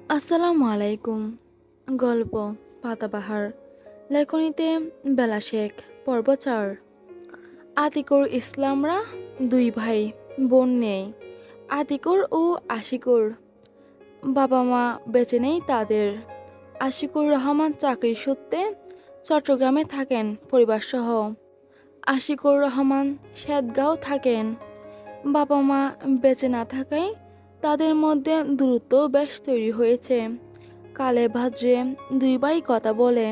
আসসালামু আলাইকুম। গল্প পাতাবাহার, লেখনীতে বেলা শেখ, পর্ব ৪। আতিকুর ইসলামরা দুই ভাই, বোন নেই। আতিকুর ও আশিকুর বাবা মা বেঁচে নেই তাদের। আশিকুর রহমান চাকরির সূত্রে চট্টগ্রামে থাকেন পরিবারসহ। আশিকুর রহমান শেতগাঁও থাকেন। বাবা মা বেঁচে না থাকায় তাদের মধ্যে দূরত্ব বেশ তৈরি হয়েছে। কালে ভাদ্রে দুই ভাই কথা বলে,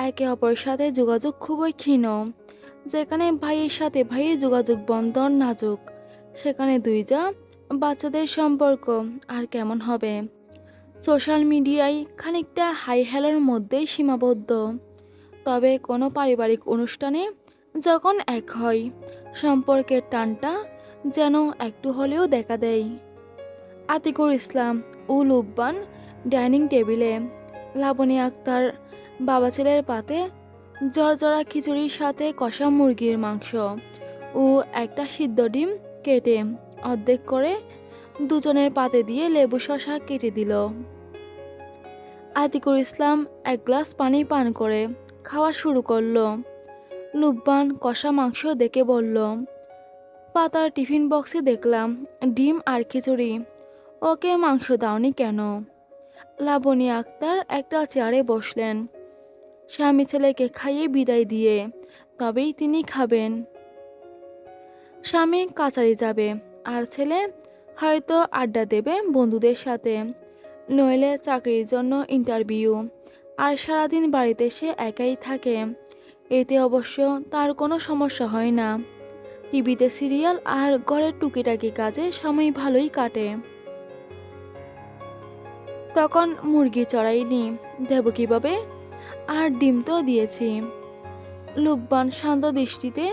একে অপরের সাথে যোগাযোগ খুবই ক্ষীণ। যেখানে ভাইয়ের সাথে ভাইয়ের যোগাযোগ বন্ধন নাজুক, সেখানে দুই যা বাচ্চাদের সম্পর্ক আর কেমন হবে। সোশ্যাল মিডিয়ায় খানিকটা হাই হ্যালোর মধ্যেই সীমাবদ্ধ। তবে কোনো পারিবারিক অনুষ্ঠানে যখন এক হয়, সম্পর্কের টানটা যেন একটু হলেও দেখা দেয়। আতিকুর ইসলাম ও লুব্বান ডাইনিং টেবিলে, লাবণী আক্তার বাবা ছেলের পাতে জর্জরা খিচুড়ির সাথে কষা মুরগির মাংস ও একটা সিদ্ধ ডিম কেটে অর্ধেক করে দুজনের পাতে দিয়ে লেবু শসা কেটে দিল। আতিকুর ইসলাম এক গ্লাস পানি পান করে খাওয়া শুরু করলো। লুব্বান কষা মাংস দেখে বলল, পাতার টিফিন বক্সে দেখলাম ডিম আর খিচুড়ি, ওকে মাংস দাওনি কেন? লাবণী আক্তার একটা চেয়ারে বসলেন। স্বামী ছেলেকে খাইয়ে বিদায় দিয়ে তবেই তিনি খাবেন। স্বামী কাচারি যাবে আর ছেলে হয়তো আড্ডা দেবে বন্ধুদের সাথে, নইলে চাকরির জন্য ইন্টারভিউ, আর সারাদিন বাড়িতে সে একাই থাকে। এতে অবশ্য তার কোনো সমস্যা হয় না। টিভিতে সিরিয়াল আর ঘরের টুকিটাকি কাজে সময় ভালোই কাটে। তখন মুরগি চড়াইনি, দেব কিভাবে? আর ডিম তো দিয়েছি। লুব্বান শান্ত দৃষ্টিতে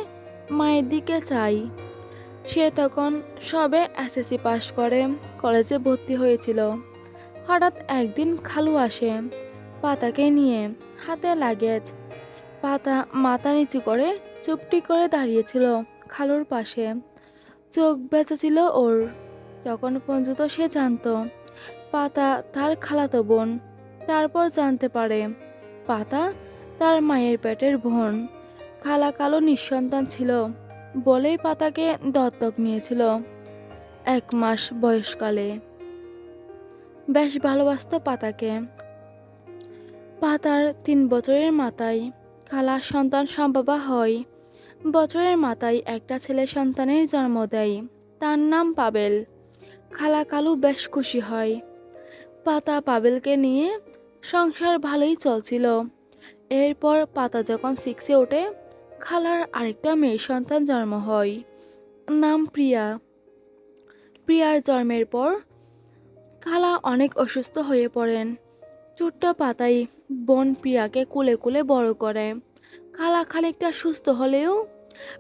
মায়ের দিকে চাই। সে তখন সবে এসএসসি পাশ করে কলেজে ভর্তি হয়েছিল। হঠাৎ একদিন খালু আসে পাতাকে নিয়ে, হাতে লাগেজ। পাতা মাথা নিচু করে চুপটি করে দাঁড়িয়েছিল খালুর পাশে। চোখ বেঁচে ছিল ওর। তখন পর্যন্ত সে জানতো পাতা তার খালাতো বোন। তারপর জানতে পারে পাতা তার মায়ের পেটের বোন। খালা কালো নিঃসন্তান ছিল বলেই পাতাকে দত্তক নিয়েছিল 1 মাস বয়সকালে। বেশ ভালোবাসতো পাতাকে। পাতার 3 বছরের মাথায় খালা সন্তান সম্ভবা হয়। বছরের মাথায় একটা ছেলে সন্তানের জন্ম দেয়, তার নাম পাবেল। খালা কালু বেশ খুশি হয়। পাতা পাবেলকে নিয়ে সংসার ভালোই চলছিল। এরপর পাতা যখন 6-এ ওঠে, খালার আরেকটা মেয়ে সন্তান জন্ম হয়, নাম প্রিয়া। প্রিয়ার জন্মের পর খালা অনেক অসুস্থ হয়ে পড়েন। ছোট্ট পাতাই বোন প্রিয়াকে কুলে কুলে বড় করে। খালা খানিকটা সুস্থ হলেও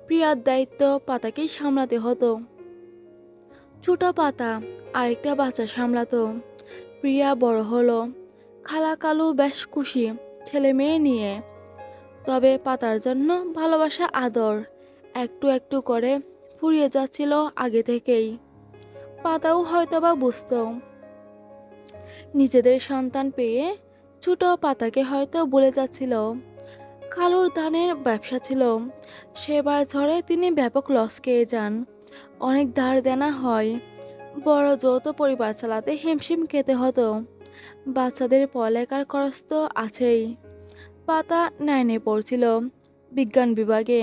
প্রিয়ার দায়িত্ব পাতাকেই সামলাতে হতো। ছোট পাতা আরেকটা বাচ্চা সামলাতো। প্রিয়া বড় হলো। খালা কালু বেশ খুশি ছেলে মেয়ে নিয়ে। তবে পাতার জন্য ভালোবাসা আদর একটু একটু করে ফুরিয়ে যাচ্ছিল আগে থেকেই। পাতাও হয়তোবা বুঝতো নিজেদের সন্তান পেয়ে ছোট পাতাকে হয়তো বলে যাচ্ছিল। খালুর ধানের ব্যবসা ছিল, সেবার ঝড়ে তিনি ব্যাপক লস খেয়ে যান। অনেক ধার দেনা হয়। বড় যৌথ পরিবার চালাতে হিমশিম খেতে হতো। বাচ্চাদের পড়ালেখার খরচ তো আছেই। পাতা 9-এ পড়ছিল, বিজ্ঞান বিভাগে।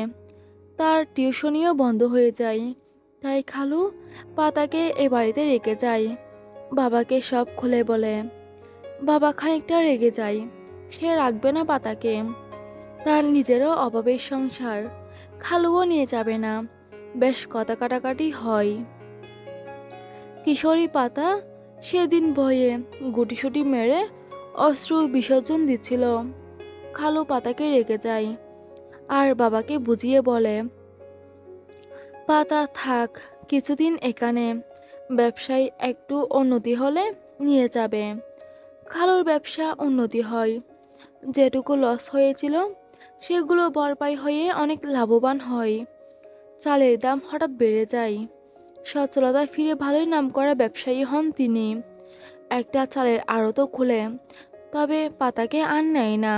তার টিউশনিও বন্ধ হয়ে যায়। তাই খালু পাতাকে এ বাড়িতে রেখে যায়। বাবাকে সব খুলে বলে। বাবা খানিকটা রেগে যায়। সে রাখবে না পাতাকে। তার নিজেরও অভাবের সংসার, খালুও নিয়ে যাবে না। বেশ কথা কাটাকাটি হয়। কিশোরী পাতা সেদিন ভয়ে গুটিসুটি মেরে অশ্রু বিসর্জন দিচ্ছিল। খালু পাতাকে রেগে যায় আর বাবাকে বুঝিয়ে বলে, পাতা থাক কিছুদিন এখানে, ব্যবসায় একটু উন্নতি হলে নিয়ে যাবে। খালুর ব্যবসা উন্নতি হয়। যেটুকু লস হয়েছিল সেগুলো ভরপাই হয়ে অনেক লাভবান হয়। চালের দাম হঠাৎ বেড়ে যায়। সচ্ছলতায় ফিরে ভালোই নামকরা ব্যবসায়ী হন তিনি। একটা চালের আড়তও খুলে, তবে পাতাকে আর নেয় না।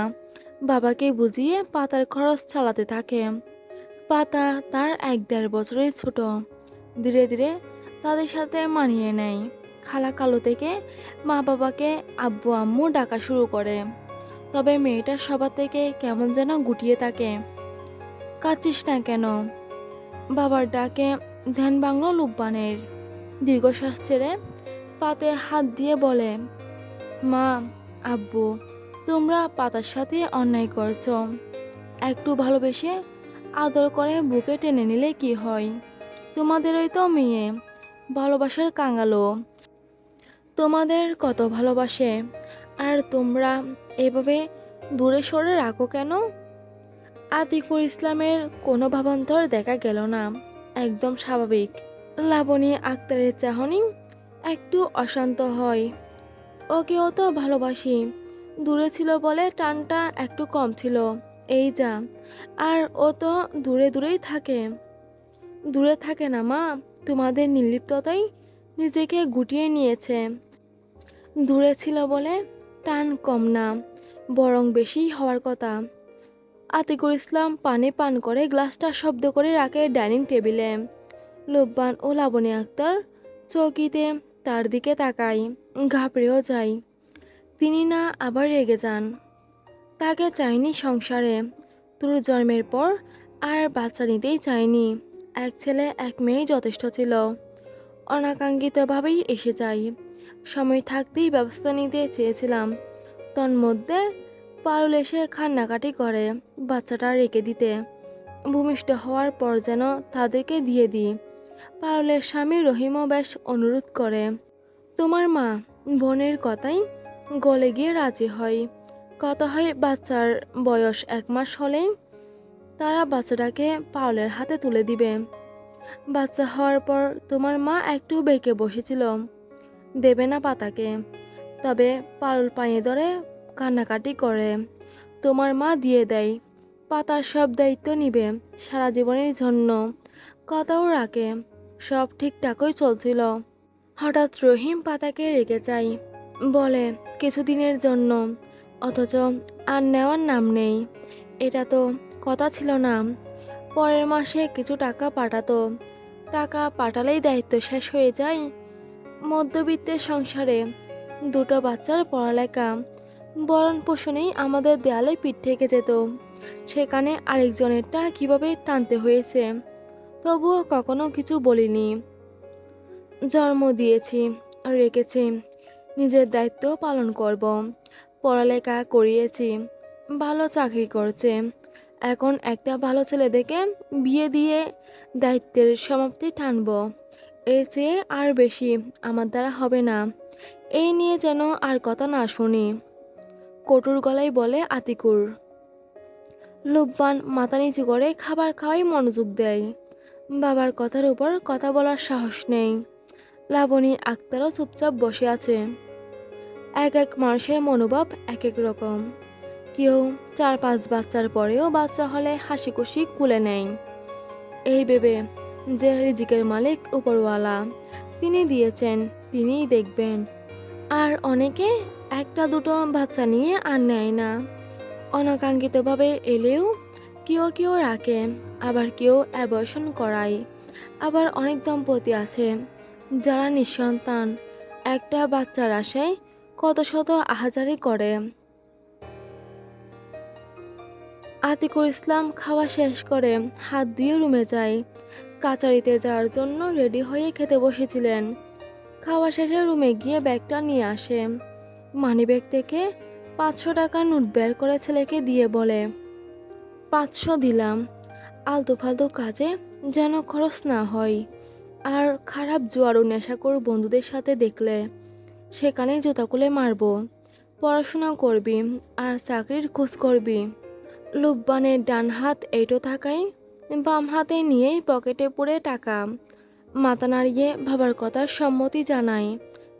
বাবাকে বুঝিয়ে পাতার খরচ চালাতে থাকে। পাতা তার 1-1.5 বছরের ছোট। ধীরে ধীরে তাদের সাথে মানিয়ে নেয়। খালা কালো থেকে মা বাবাকে আব্বু আম্মু ডাকা শুরু করে। তবে মেয়েটা সবার থেকে কেমন যেন গুটিয়ে থাকে। কাঁদছিস না কেন? বাবার ডাকে ধ্যান ভাঙল লুব্বানের। দীর্ঘশ্বাস ছেড়ে পাতে হাত দিয়ে বলে, মা, আব্বু, তোমরা পাতার সাথে অন্যায় করছো। একটু ভালোবেসে আদর করে বুকে টেনে নিলে কি হয়? তোমাদেরই তো মেয়ে, ভালোবাসার কাঙালো। তোমাদের কত ভালোবাসে, আর তোমরা এভাবে দূরে সরে রাখো কেন? আতিকুর ইসলামের কোনো ভাবান্তর দেখা গেল না, একদম স্বাভাবিক। লাবণী আক্তারের চাহনি একটু অশান্ত হয়। ওকেও তো ভালোবাসি, দূরে ছিল বলে টানটা একটু কম ছিল, এই যা। আর ও তো দূরে দূরেই থাকে। দূরে থাকে না মা, তোমাদের নির্লিপ্ততাই নিজেকে গুটিয়ে নিয়েছে। দূরে ছিল বলে টান কম না, বরং বেশি হওয়ার কথা। আতিকুর ইসলাম পানি পান করে গ্লাসটা শব্দ করে রাখে ডাইনিং টেবিলে। লুব্বান ও লাবণী আক্তার চৌকিতে তার দিকে তাকায়, ঘাবড়েও যায়। তিনি না আবার রেগে যান? তাকে চায়নি সংসারে। তোর জন্মের পর আর বাচ্চা নিতেই চায়নি। এক ছেলে এক মেয়েই যথেষ্ট ছিল। অনাকাঙ্ক্ষিতভাবেই এসে যায়। সময় থাকতেই ব্যবস্থা নিতে চেয়েছিলাম। তন্মধ্যে পারুল এসে কান্নাকাটি করে বাচ্চাটা রেখে দিতে। ভূমিষ্ঠ হওয়ার পর যেন তাদেরকে দিয়ে দিই। পারুলের স্বামী রহিমও বেশ অনুরোধ করে। তোমার মা বোনের কথাই গলে গিয়ে রাজি হয়। কথা হয় বাচ্চার বয়স 1 মাস হলেই তারা বাচ্চাটাকে পারুলের হাতে তুলে দিবে। বাচ্চা হওয়ার পর তোমার মা একটু বেঁকে বসেছিল, দেবে না পাতাকে। তবে পারুল পায়ে ধরে কান্নাকাটি করে। তোমার মা দিয়ে দেয়। পাতার সব দায়িত্ব নিবে সারা জীবনের জন্য, কথাও রাখে। সব ঠিকঠাকই চলছিল। হঠাৎ রহিম পাতাকে রেখে যায়, বলে কিছুদিনের জন্য, অথচ আর নেওয়ার নাম নেই। এটা তো কথা ছিল না। পরের মাসে কিছু টাকা পাঠাতো। টাকা পাঠালেই দায়িত্ব শেষ হয়ে যায়। মধ্যবিত্তের সংসারে 2টো বাচ্চার পড়ালেখা, ভরণ পোষণেই আমাদের দেয়ালে পিঠ থেকে যেত। সেখানে আরেকজনেরটা কিভাবে টানতে হয়েছে, তবুও কখনো কিছু বলিনি। জন্ম দিয়েছি, রেখেছি, নিজের দায়িত্ব পালন করব। পড়ালেখা করিয়েছি, ভালো চাকরি করছে। এখন একটা ভালো ছেলে দেখে বিয়ে দিয়ে দায়িত্বের সমাপ্তি টানব। এর চেয়ে আর বেশি আমার দ্বারা হবে না। এই নিয়ে যেন আর কথা না শুনি, কটুর গলায় বলে আতিকুর। লুব্বান মাথা নিচু করে খাবার খাওয়াই মনোযোগ দেয়। বাবার কথার উপর কথা বলার সাহস নেই। লাবণী আক্তারও চুপচাপ বসে আছে। এক এক মানুষের মনোভাব এক এক রকম। কেউ 4-5 বাচ্চার পরেও বাচ্চা হলে হাসি খুশি কুলে নেয়, এই ভেবে যে রিজিকের মালিক উপরওয়ালা, তিনি দিয়েছেন, তিনিই দেখবেন। আর অনেকে 1-2 বাচ্চা নিয়ে আর নেয় না। অনাকাঙ্ক্ষিতভাবে এলেও কেউ কেউ রাখে, আবার কেউ অ্যাবর্শন করায়। আবার অনেক দম্পতি আছে যারা নিঃসন্তান একটা বাচ্চার আশায় কত শত আহাজারি করে। আতিকুর ইসলাম খাওয়া শেষ করে হাত ধুয়ে রুমে যায়। কাচারিতে যাওয়ার জন্য রেডি হয়ে খেতে বসেছিলেন। খাওয়া শেষে রুমে গিয়ে ব্যাগটা নিয়ে আসে। মানিব্যাগ থেকে 500 টাকার নোট বের করে ছেলেকে দিয়ে বলে, 500 দিলাম, আলতু ফালতু কাজে যেন খরচ না হয়। আর খারাপ জুয়ারও নেশাখোর বন্ধুদের সাথে দেখলে সেখানেই জুতা খুলে মারবো। পড়াশোনা করবি আর চাকরির খোঁজ করবি। লুব্বানের ডান হাত এইটো থাকায় বাম হাতে নিয়েই পকেটে পুরে টাকা। মাথা নাড়িয়ে ভাবার কথার সম্মতি জানায়।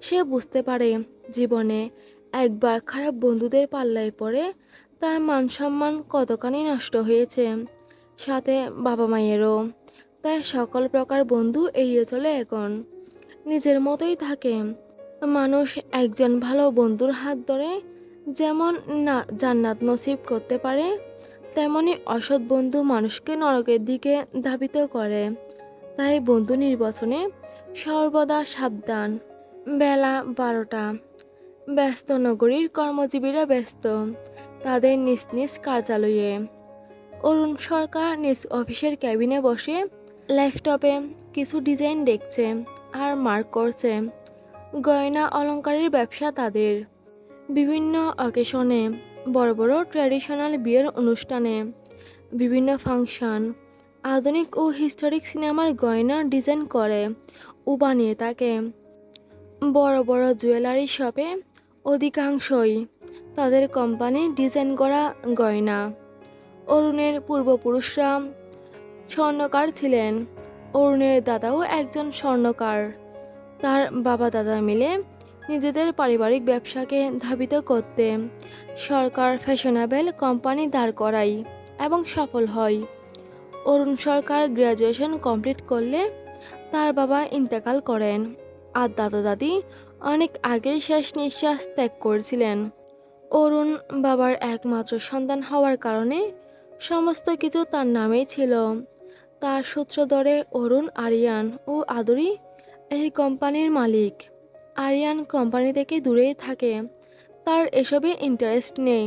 সে বুঝতে পারে জীবনে একবার খারাপ বন্ধুদের পাল্লায় পড়ে তার মান সম্মান কতখানি নষ্ট হয়েছে, সাথে বাবা মায়েরও। তাই সকল প্রকার বন্ধু এড়িয়ে চলে এখন, নিজের মতোই থাকে। মানুষ একজন ভালো বন্ধুর হাত ধরে যেমন না জান্নাত নসিব করতে পারে, তেমনি অসৎ বন্ধু মানুষকে নরকের দিকে ধাবিত করে। তাই বন্ধু নির্বাচনে সর্বদা সাবধান। বেলা 12টা। ব্যস্ত নগরীর কর্মজীবীরা ব্যস্ত তাদের নিজ নিজ কার্যালয়ে। অরুণ সরকার নিজ অফিসের ক্যাবিনে বসে ল্যাপটপে কিছু ডিজাইন দেখছে আর মার্ক করছে। গয়না অলংকারের ব্যবসা তাদের। বিভিন্ন অকেশনে, বড় বড় ট্র্যাডিশনাল বিয়ের অনুষ্ঠানে, বিভিন্ন ফাংশন, আধুনিক ও হিস্টোরিক সিনেমার গয়না ডিজাইন করে ও বানিয়ে থাকে। বড় বড় জুয়েলারি শপে অধিকাংশই তাদের কোম্পানি ডিজাইন করা গয়না। অরুণের পূর্বপুরুষরা স্বর্ণকার ছিলেন। অরুণের দাদাও একজন স্বর্ণকার। তার বাবা দাদা মিলে নিজেদের পারিবারিক ব্যবসাকে ধাবিত করতে সরকার ফ্যাশনেবল কোম্পানি দাঁড় করায় এবং সফল হয়। অরুণ সরকার গ্র্যাজুয়েশন কমপ্লিট করলে তার বাবা ইন্তেকাল করেন আর দাদা দাদি অনেক আগেই শেষ নিঃশ্বাস ত্যাগ করেছিলেন। অরুণ বাবার একমাত্র সন্তান হওয়ার কারণে সমস্ত কিছু তার নামেই ছিল। তার সূত্র ধরে অরুণ আরিয়ান ও আদুরি এই কোম্পানির মালিক। আরিয়ান কোম্পানি থেকে দূরেই থাকে, তার এসবে ইন্টারেস্ট নেই।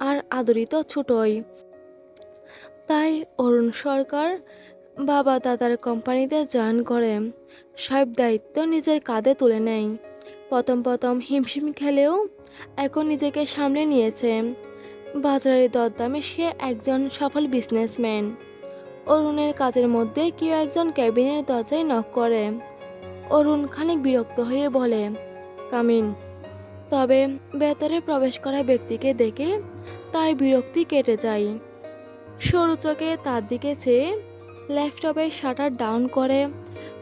আর আদুরি তো ছোটই। তাই অরুণ সরকার বাবা দাদার কোম্পানিতে জয়েন করে সব দায়িত্ব নিজের কাঁধে তুলে নেয়। প্রথম প্রথম হিমশিম খেলেও এখন নিজেকে সামলে নিয়েছে। বাজারের দরদামে সে একজন সফল বিজনেসম্যান। অরুণের কাজের মধ্যে কেউ একজন ক্যাবিনের দরজায় নক করে। অরুণ খানিক বিরক্ত হয়ে বলে, কামিন। তবে ভেতরে প্রবেশ করা ব্যক্তিকে দেখে তার বিরক্তি কেটে যায়। সরু চোখে তার দিকে চেয়ে ল্যাপটপের শাটার ডাউন করে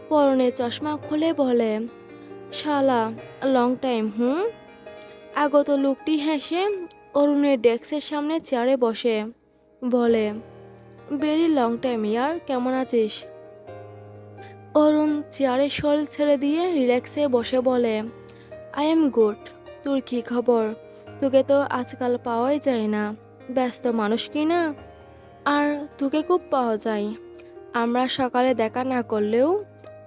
পরনে চশমা খুলে বলে, শালা, লং টাইম। আগত লোকটি হেসে অরুণের ডেস্কের সামনে চেয়ারে বসে বলে, ভেরি লং টাইম ইয়ার, কেমন আছিস? অরুণ চেয়ারে শরীর ছেড়ে দিয়ে রিল্যাক্সে বসে বলে, আই এম গুড। তোর কী খবর? তোকে তো আজকাল পাওয়াই যায় না, ব্যস্ত মানুষ কি না? আর তোকে খুব পাওয়া যায়। আমরা সকালে দেখা না করলেও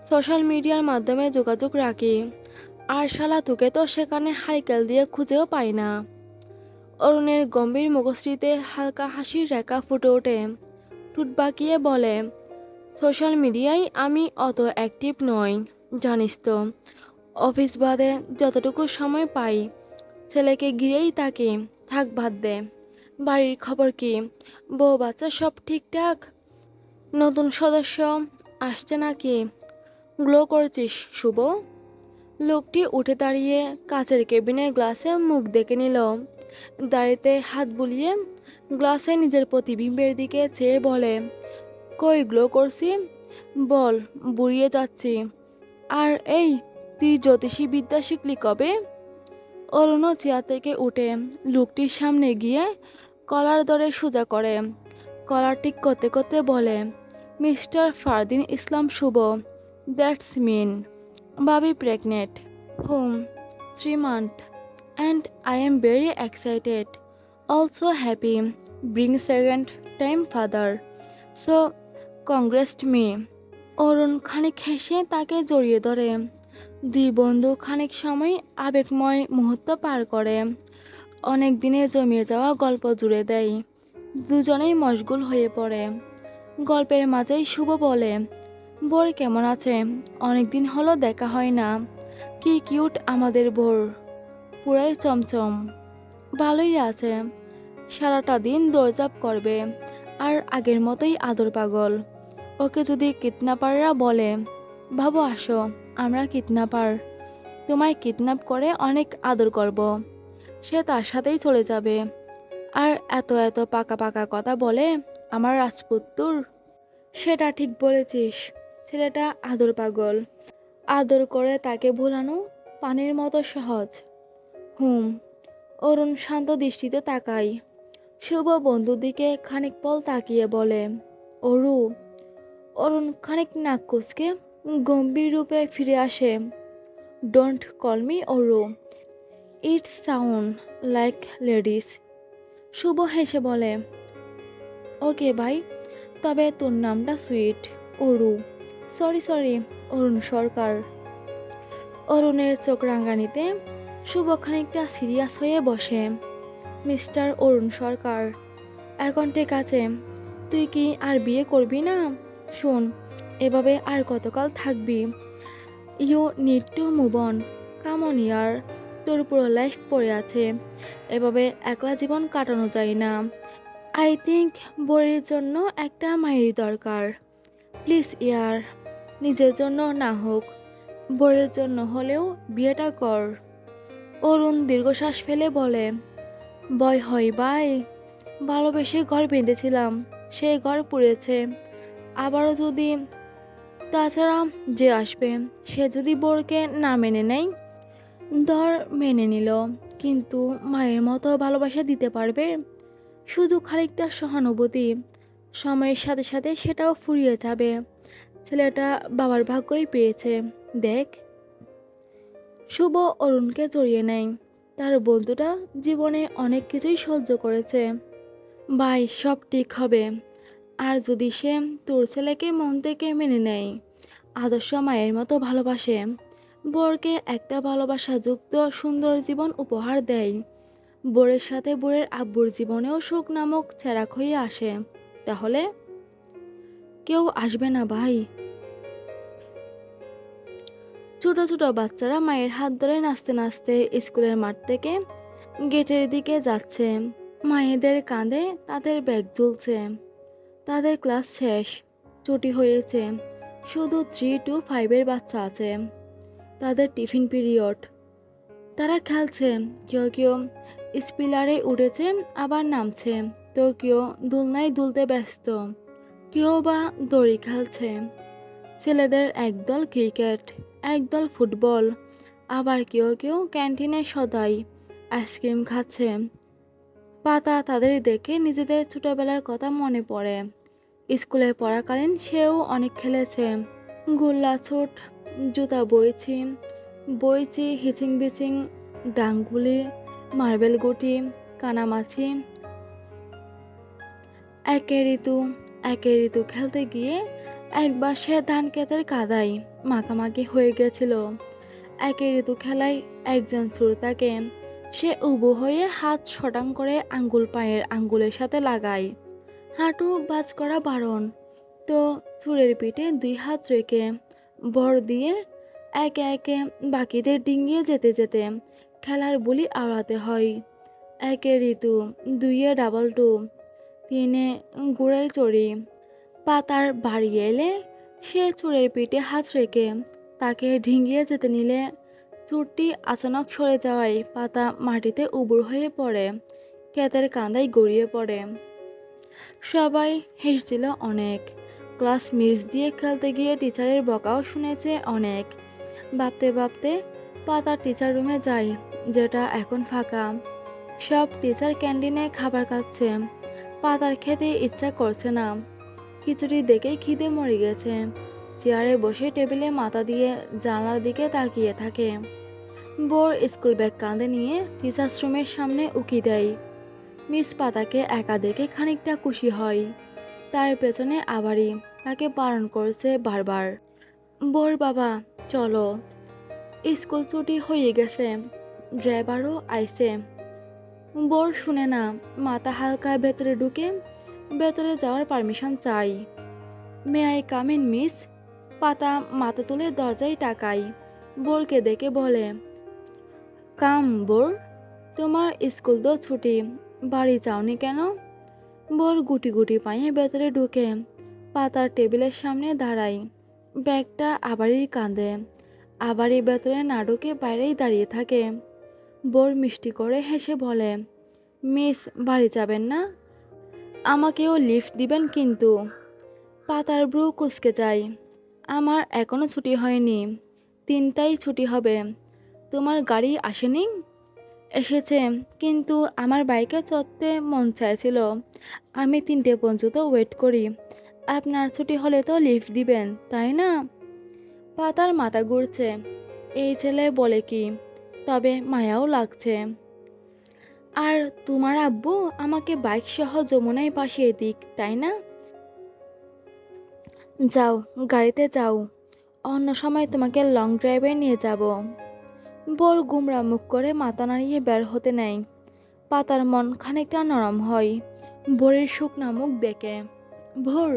সোশ্যাল মিডিয়ার মাধ্যমে যোগাযোগ রাখি। আর শালা তোকে তো সেখানে হাইকেল দিয়ে খুঁজেও পাই না। অরুণের গম্ভীর মুখশ্রীতে হালকা হাসির রেখা ফুটে ওঠে। ঠোঁট বাঁকিয়ে বলে, সোশ্যাল মিডিয়ায় আমি অত অ্যাক্টিভ নই, জানিস তো। অফিস বাদে যতটুকু সময় পাই ছেলেকে ঘিরেই থাকি। থাক, বাদ দে। বাড়ির খবর কি? বউ বাচ্চা সব ঠিকঠাক? নতুন সদস্য আসছে নাকি? গ্লো করছিস শুভ? লোকটি উঠে দাঁড়িয়ে কাচের কেবিনের গ্লাসে মুখ দেখে নিল। দাড়িতে হাত বুলিয়ে গ্লাসে নিজের প্রতিবিম্বের দিকে চেয়ে বলে, কই গ্লো করছি? বল, বুড়িয়ে যাচ্ছি। আর এই, তুই জ্যোতিষী বিদ্যা শিখলি কবে? অরুণও চেয়ার থেকে উঠে লোকটির সামনে গিয়ে কলার ধরে সোজা করে। কলার ঠিক করতে করতে বলে, mister Fardin Islam Shuvo, that's mean. বাবি pregnant. Hmm, 3 months. And I am very excited. Also happy. Being second time father. So, congrats me. অরুণ খানিক হেসে তাকে জড়িয়ে ধরে। দুই বন্ধু খানিক সময় আবেগময় মুহূর্ত পার করে। অনেক দিনে জমিয়ে যাওয়া গল্প জুড়ে দেয়। দুজনেই মশগুল হয়ে পড়ে। গল্পের মাঝেই শুভ বলে, বোর কেমন আছে? অনেক দিন হলো দেখা হয় না। কি কিউট আমাদের বোর, পুরাই চমচম। ভালোই আছে, সারাটা দিন দৌড়ঝাঁপ করবে আর আগের মতোই আদর পাগল। ওকে যদি কিডন্যাপাররা বলে, ভাবো, আসো আমরা কিডন্যাপার, তোমায় কিডন্যাপ করে অনেক আদর করব, সে তার সাথেই চলে যাবে। আর এত এত পাকা পাকা কথা বলে আমার রাজপুত্তুর। সেটা ঠিক বলেছিস, ছেলেটা আদর পাগল। আদর করে তাকে ভোলানো পানির মতো সহজ। অরুণ শান্ত দৃষ্টিতে তাকায়। শুভ বন্ধুর দিকে খানিক পল তাকিয়ে বলে, অরু। অরুণ খানিক নাক কুঁচকে গম্ভীর রূপে ফিরে আসে, don't call me Aru, it sound like ladies. শুভ হেসে বলে, ওকে ভাই, তবে তোর নামটা sweet, Aru. Sorry sorry, Arun Sarkar. অরুণের চোখ রাঙানিতে শুভ খানিকটা সিরিয়াস হয়ে বসে। মিস্টার অরুণ সরকার, এখন ঠিক আছে, তুই কি আর বিয়ে করবি না? শোন, এভাবে আর কতকাল থাকবি? You need to move on, come on ইয়ার। তোর পুরো লাইফ পড়ে আছে, এভাবে একলা জীবন কাটানো যায় না। আই থিঙ্ক বরের জন্য একটা মায়ের দরকার। প্লিজ ইয়ার, নিজের জন্য না হোক, বরের জন্য হলেও বিয়েটা কর। অরুণ দীর্ঘশ্বাস ফেলে বলে, ভয় হয় ভাই, ভালোবেসে ঘর বেঁধেছিলাম, সেই ঘর পুড়েছে। আবারও যদি, তাছাড়া যে আসবে সে যদি বরকে না মেনে নেয়, ধর মেনে নিল, কিন্তু মায়ের মতো ভালোবাসা দিতে পারবে? শুধু খানিকটা সহানুভূতি, সময়ের সাথে সাথে সেটাও ফুরিয়ে যাবে। ছেলেটা বাবার ভাগ্যই পেয়েছে, দেখ। শুভ অরুণকে জড়িয়ে নেয়। তার বন্ধুটা জীবনে অনেক কিছুই সহ্য করেছে। ভাই, সব ঠিক হবে। আর যদি সে তোর ছেলেকে মন থেকে মেনে নেয়, আদর্শ মায়ের মতো ভালোবাসে, বরকে একটা ভালোবাসাযুক্ত সুন্দর জীবন উপহার দেয়, বরের সাথে বরের আব্বুর জীবনেও সুখ নামক চেরাগ হয়ে আসে, তাহলে? কেউ আসবে না ভাই। ছোট ছোট বাচ্চারা মায়ের হাত ধরে নাচতে নাচতে স্কুলের মাঠ থেকে গেটের দিকে যাচ্ছে। মায়েদের কাঁধে তাদের ব্যাগ ঝুলছে। তাদের ক্লাস শেষ, ছুটি হয়েছে। শুধু 3 to 5 বাচ্চা আছে। তাদের টিফিন পিরিয়ড। তারা খেলছে, কেউ কেউ স্পিলারে উঠেছে আবার নামছে, তো কেউ দোলনায় দুলতে ব্যস্ত, কেউ বা দড়ি খেলছে। ছেলেদের একদল ক্রিকেট, একদল ফুটবল, আবার কেউ কেউ ক্যান্টিনে সদাই আইসক্রিম খাচ্ছে। পাতা তাদের দেখে নিজেদের ছোটবেলার কথা মনে পড়ে। স্কুলে পড়াকালীন সেও অনেক খেলেছে। গোল্লা ছোট, জুতা বইছি বইছি, হিচিং বিচিং, ডাংগুলি, মার্বেল গুটি, কানামাছি। একে ঋতু খেলতে গিয়ে একবার সে ধান ক্ষেতের কাদায় মাখামাখি হয়ে গেছিল। একে ঋতু খেলায় একজন শ্রোতাকে সে উবু হয়ে হাত শটাং করে আঙ্গুল পায়ের আঙ্গুলের সাথে লাগায়। হাঁটু বাজ করা বারণ, তো চুলের পিঠে 2 হাত রেখে ভর দিয়ে একে একে বাকিদের ডিঙ্গিয়ে যেতে যেতে খেলার বুলি আওড়াতে হয়। একে ঋতু, 2-এ ডাবল টু, 3-এ গোড়ায় চড়ি। পাতার বাড়ি এলে সে চুলের পিঠে হাত রেখে তাকে ডিঙ্গিয়ে যেতে নিলে চুরটি আচানক সরে যাওয়ায় পাতা মাটিতে উবুর হয়ে পড়ে, ক্ষেতের কাঁদায় গড়িয়ে পড়ে। সবাই হেসেছিল অনেক। ক্লাস মিস দিয়ে খেলতে গিয়ে টিচারের বকাও শুনেছে অনেক। ভাবতে ভাবতে পাতা টিচার রুমে যায়, যেটা এখন ফাঁকা। সব টিচার ক্যান্টিনে খাবার খাচ্ছে। পাতার খেতে ইচ্ছা করছে না। খিচুড়ি দেখেই খিদে মরে গেছে। চেয়ারে বসে টেবিলে মাথা দিয়ে জানলার দিকে তাকিয়ে থাকে। বোর স্কুল ব্যাগ কাঁধে নিয়ে টিচার্স রুমের সামনে উকি দেয়। মিস পাতাকে একা দেখে খানিকটা খুশি হয়। তার পেছনে আবারই তাকে বারণ করছে বারবার, বোর বাবা চলো, স্কুল ছুটি হয়ে গেছে, ড্রাইভারও আইছে। বোর শুনে না, মাথা হালকা ভেতরে ঢুকে ভেতরে যাওয়ার পারমিশন চাই। May I come in miss? পাতা মাথা তুলে দরজায় তাকায়। বোরকে দেখে বলে, কাম বোর, তোমার স্কুল তো ছুটি, বাড়ি যাওনি কেন? বোর গুটি গুটি পায়ে ভেতরে ঢুকে পাতার টেবিলের সামনে দাঁড়ায়। ব্যাগটা আবারই কাঁদে, আবারই ভেতরে না ঢুকে বাইরেই দাঁড়িয়ে থাকে। বোর মিষ্টি করে হেসে বলে, মিস বাড়ি যাবেন না? আমাকেও লিফট দিবেন কিন্তু। পাতার ব্রু কুঁচকে যায়। আমার এখনো ছুটি হয়নি, 3টায় ছুটি হবে। তোমার গাড়ি আসেনি? এসেছে, কিন্তু আমার বাইকে চড়তে মন চাইছিল। আমি 3টে পর্যন্ত ওয়েট করি। আপনার ছুটি হলে তো লিফট দিবেন, তাই না? পাতার মাথা ঘুরছে। এই ছেলে বলে কি, তবে মায়াও লাগছে। আর তোমার আব্বু আমাকে বাইক সহ যমুনায় ভাসিয়ে দিক, তাই না? যাও, গাড়িতে যাও, অন্য সময় তোমাকে লং ড্রাইভে নিয়ে যাব। বোর গুমরা মুখ করে মাথা নাড়িয়ে বের হতে নেয়। পাতার মন খানিকটা নরম হয় বোরের শুকনা মুখ দেখে। ভোর।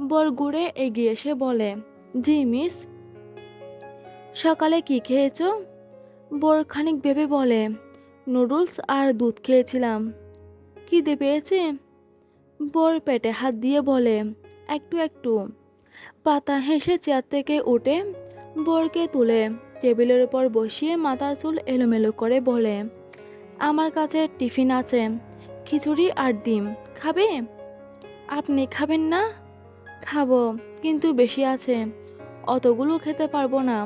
বোর ঘুরে এগিয়ে এসে বলে, জি মিস। সকালে কি খেয়েছো? বোর খানিক ভেবে বলে, নুডলস আর দুধ খেয়েছিলাম। খিদে পেয়েছে? বোর পেটে হাত দিয়ে বলে, একটু একটু। পাতা হেসে চেয়ার থেকে উঠে বোরকে তুলে টেবিলের উপর বসিয়ে মাথার চুল এলোমেলো করে বলে, আমার কাছে টিফিন আছে, খিচুড়ি আর ডিম। খাবে? আপনি খাবেন না? খাবো, কিন্তু বেশি আছে, অতগুলো খেতে পারবো না।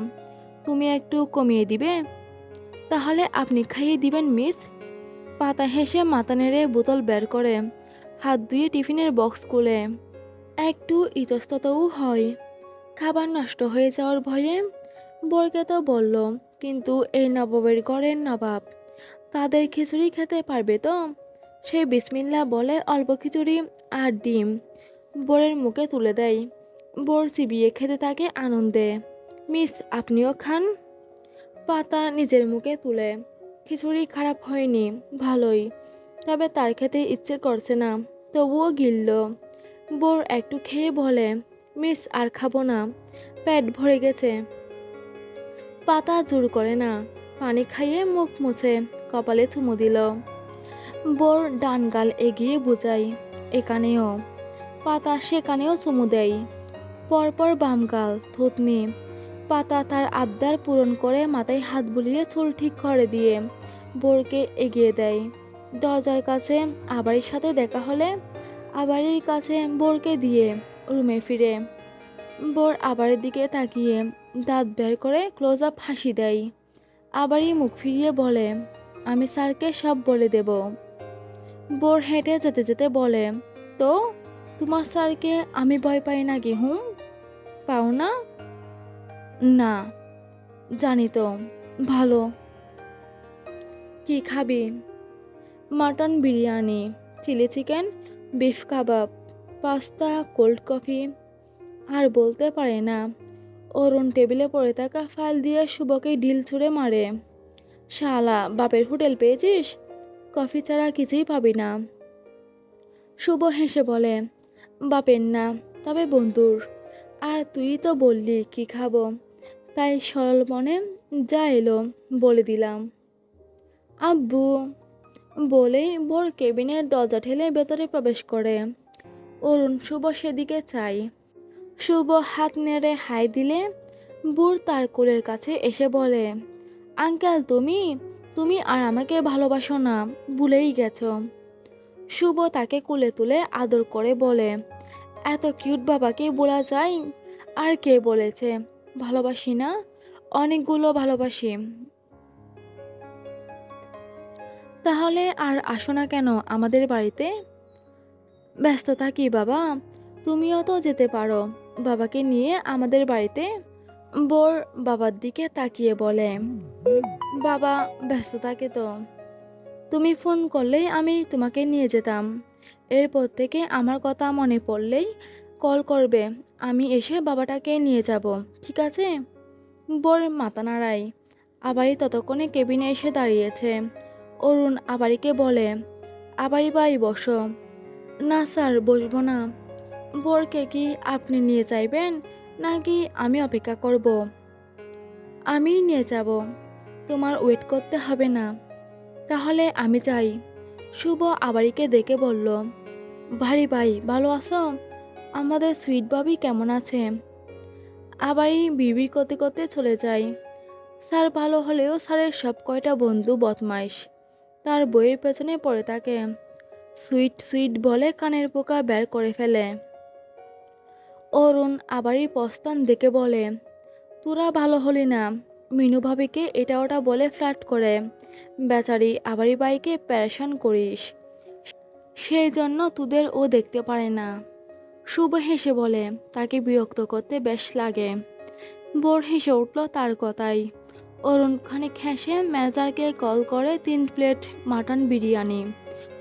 তুমি একটু কমিয়ে দিবে? তাহলে আপনি খাইয়ে দিবেন মিস। পাতা হেসে মাথা নেড়ে বোতল বের করে হাত ধুয়ে টিফিনের বক্স খুলে। একটু ইতস্ততও হয় খাবার নষ্ট হয়ে যাওয়ার ভয়ে। বরকে তো বলল, কিন্তু এই নবাবের ঘরের নবাব, তাদের খিচুড়ি খেতে পারবে তো? সে বিসমিল্লা বলে অল্প খিচুড়ি আর ডিম বোরের মুখে তুলে দেয়। বোর চিবিয়ে খেতে থাকে আনন্দে। মিস, আপনিও খান। পাতা নিজের মুখে তুলে, খিচুড়ি খারাপ হয়নি, ভালোই, তবে তার খেতে ইচ্ছে করছে না, তবুও গিলল। বোর একটু খেয়ে বলে, মিস আর খাবো না, পেট ভরে গেছে। পাতা জোর করে না, পানি খাইয়ে মুখ মুছে কপালে চুমু দিল। বোর ডান গাল এগিয়ে বুঝাই, এখানেও। পাতা সেখানেও চুমু দেয়। পরপর বাম গাল, থুতনি। পাতা তার আবদার পূরণ করে মাথায় হাত বুলিয়ে চুল ঠিক করে দিয়ে বোরকে এগিয়ে দেয়। দরজার কাছে আবারির সাথে দেখা হলে আবারির কাছে বোরকে দিয়ে রুমে ফিরে। বোর আবারের দিকে তাকিয়ে দাঁত বের করে ক্লোজ আপ হাসি দেয়। আবারই মুখ ফিরিয়ে বলে, আমি স্যারকে সব বলে দেব। বোর হেঁটে যেতে যেতে বলে, তো তোমার স্যারকে আমি ভয় পাই নাকি? পাও না? না, জানি তো। ভালো। কি খাবি? Mutton biryani, chilli chicken, beef kebab, pasta, cold coffee. আর বলতে পারে না। অরুণ টেবিলে পড়ে থাকা ফাইল দিয়ে শুভকে ঢিল ছুঁড়ে মারে। শালা, বাপের হোটেল পেয়েছিস? কফি ছাড়া কিছুই পাবি না। শুভ হেসে বলে, বাপের না, তবে বন্ধুর। আর তুই তো বললি কি খাবো, তাই সরল মনে যা এলো বলে দিলাম। আব্বু বলেই বোর কেবিনের দরজা ঠেলে ভেতরে প্রবেশ করে। অরুণ শুভ সেদিকে চাই। শুভ হাত নেড়ে হাই দিলে বুড় তার কোলের কাছে এসে বলে, আঙ্কেল তুমি তুমি আর আমাকে ভালোবাসো না, ভুলেই গেছো। শুভ তাকে কোলে তুলে আদর করে বলে, এত কিউট বাবাকে বলা যায়? আর কে বলেছে ভালোবাসি না? অনেকগুলো ভালোবাসি। তাহলে আর আসো না কেন আমাদের বাড়িতে? ব্যস্ত থাকি বাবা, তুমিও তো যেতে পারো বাবাকে নিয়ে আমাদের বাড়িতে। বোর বাবার দিকে তাকিয়ে বলে, বাবা ব্যস্ত থাকে তো। তুমি ফোন করলেই আমি তোমাকে নিয়ে যেতাম। এরপর থেকে আমার কথা মনে পড়লেই কল করবে, আমি এসে বাবাটাকে নিয়ে যাব, ঠিক আছে? বোর মাথা নাড়ায়। আবারই ততক্ষণে কেবিনে এসে দাঁড়িয়েছে। অরুণ আবারিকে বলে, আবারি ভাই বসো। না স্যার, বসবো না। বোরকে কি আপনি নিয়ে যাইবেন নাকি আমি অপেক্ষা করব? আমি নিয়ে যাব, তোমার ওয়েট করতে হবে না। তাহলে আমি যাই। শুভ আবারিকে দেখে বলল, ভারী ভাই ভালো আছো? আমাদের সুইট ভাবি কেমন আছে? আবারই বিড়বিড় করতে করতে চলে যায়। স্যার ভালো হলেও স্যারের সব কয়টা বন্ধু বদমাইশ, তার বইয়ের পেছনে পড়ে থাকে। সুইট সুইট বলে কানের পোকা বের করে ফেলে। অরুণ আবারই প্রস্থান দেখে বলে, তোরা ভালো হলি না, মিনু ভাবিকে এটা ওটা বলে ফ্ল্যাট করে বেচারি আবারই বাইকে প্যারেশান করিস, সেই জন্য তোদের ও দেখতে পারে না। শুভ হেসে বলে, তাকে বিরক্ত করতে বেশ লাগে। বোর হেসে উঠল তার কথাই। অরুণ খানিক হেসে ম্যানেজারকে কল করে 3 plate mutton biryani,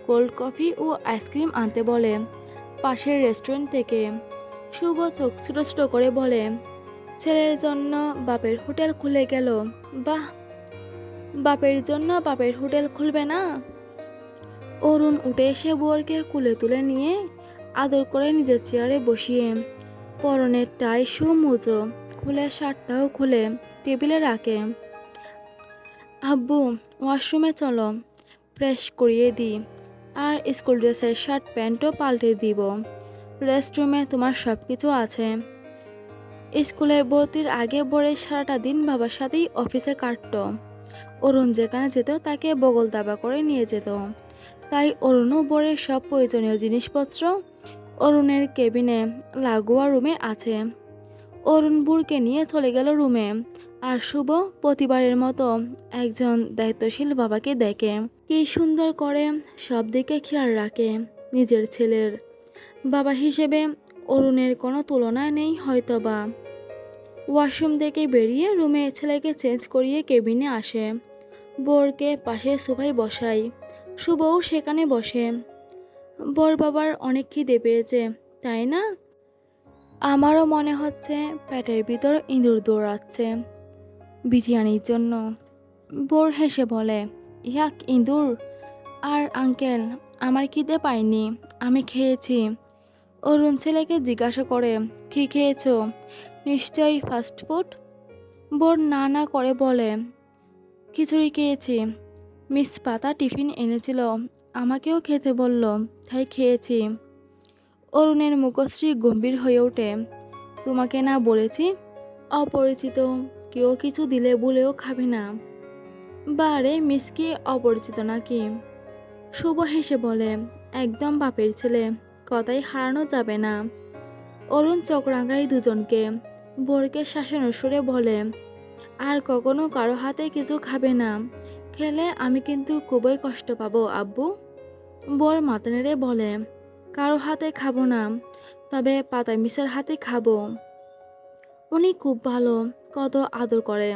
cold coffee ও আইসক্রিম আনতে বলে পাশের রেস্টুরেন্ট থেকে। শুভ চোখ ছোট ছোট করে বলে, ছেলের জন্য বাপের হোটেল খুলে গেল। বাহ, বাপের জন্য বাপের হোটেল খুলবে না? অরুণ উঠে এসে বউকে কুলে তুলে নিয়ে আদর করে নিজের চেয়ারে বসিয়ে পরনের টাই শু মুজো খুলে শার্টটাও খুলে টেবিলে রাখে। আব্বু, ওয়াশরুমে চলো, ফ্রেশ করিয়ে দিই, আর স্কুল ড্রেসের শার্ট প্যান্টও পাল্টে দিব। রেস্টরুমে তোমার সব কিছু আছে। স্কুলে ভর্তির আগে বরে সারাটা দিন বাবার সাথেই অফিসে কাটত। অরুণ যেখানে যেত তাকে বগল দাবা করে নিয়ে যেত। তাই অরুণও বরের সব প্রয়োজনীয় জিনিসপত্র অরুণের কেবিনে লাগোয়া রুমে আছে। অরুণ বুড়কে নিয়ে চলে গেল রুমে, আর শুভ প্রতিবারের মতো একজন দায়িত্বশীল বাবাকে দেখে। কি সুন্দর করে সব দিকে খেয়াল রাখে নিজের ছেলের। বাবা হিসেবে অরুণের কোনো তুলনা নেই হয়তোবা। ওয়াশরুম থেকে বেরিয়ে রুমে ছেলেকে চেঞ্জ করিয়ে কেবিনে আসে। বরকে পাশে সোফায় বসাই, শুভও সেখানে বসে। বর বাবার অনেক খিদে পেয়েছে, তাই না? আমারও মনে হচ্ছে পেটের ভিতর ইঁদুর দৌড়াচ্ছে বিরিয়ানির জন্য। বর হেসে বলে, ইয়াক ইঁদুর। আর আঙ্কেল, আমার খিদে পায়নি, আমি খেয়েছি। অরুণ ছেলেকে জিজ্ঞাসা করে, কি খেয়েছো? নিশ্চয়ই ফাস্ট ফুড। বর না না করে বলে, খিচুড়ি খেয়েছি। মিস পাতা টিফিন এনেছিল, আমাকেও খেতে বলল, তাই খেয়েছি। অরুণের মুখশ্রী গম্ভীর হয়ে ওঠে। তোমাকে না বলেছি অপরিচিত কেউ কিছু দিলে বলেও খাবে না? বারে মিস কি অপরিচিত নাকি? শুভ হেসে বলে, একদম বাপের ছেলে, কথাই হারানো যাবে না। অরুণ চোখ রাঙায় দুজনকে। বরকে শাসানোর সুরে বলে, আর কখনো কারো হাতে কিছু খাবে না, খেলে আমি কিন্তু খুবই কষ্ট পাবো আব্বু। বর মাথা নেড়ে বলে, কারো হাতে খাবো না, তবে পাতা মিসের হাতে খাবো। উনি খুব ভালো, কত আদর করে।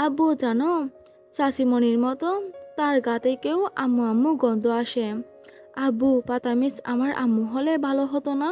আব্বু জানো, চাচিমণির মতো তার গা থেকেও আম্মু আম্মু গন্ধ আসে। আব্বু, পাতা মিস আমার আম্মু হলে ভালো হতো না?